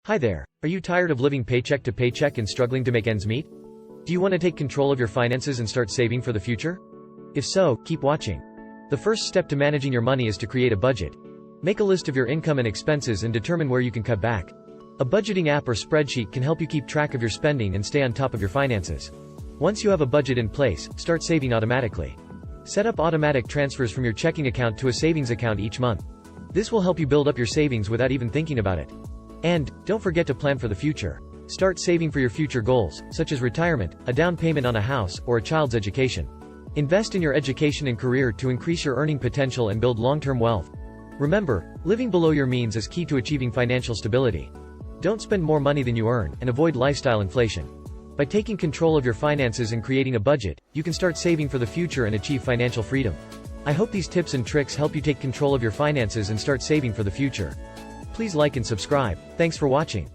Hi there. Are you tired of living paycheck to paycheck and struggling to make ends meet? Do you want to take control of your finances and start saving for the future? If so, keep watching. The first step to managing your money is to create a budget. Make a list of your income and expenses and determine where you can cut back. A budgeting app or spreadsheet can help you keep track of your spending and stay on top of your finances. Once you have a budget in place, start saving automatically. Set up automatic transfers from your checking account to a savings account each month. This will help you build up your savings without even thinking about it. And don't forget to plan for the future. Start saving for your future goals, such as retirement, a down payment on a house, or a child's education. Invest in your education and career to increase your earning potential and build long-term wealth. Remember, living below your means is key to achieving financial stability. Don't spend more money than you earn, and avoid lifestyle inflation. By taking control of your finances and creating a budget, you can start saving for the future and achieve financial freedom. I hope these tips and tricks help you take control of your finances and start saving for the future. Please like and subscribe. Thanks for watching.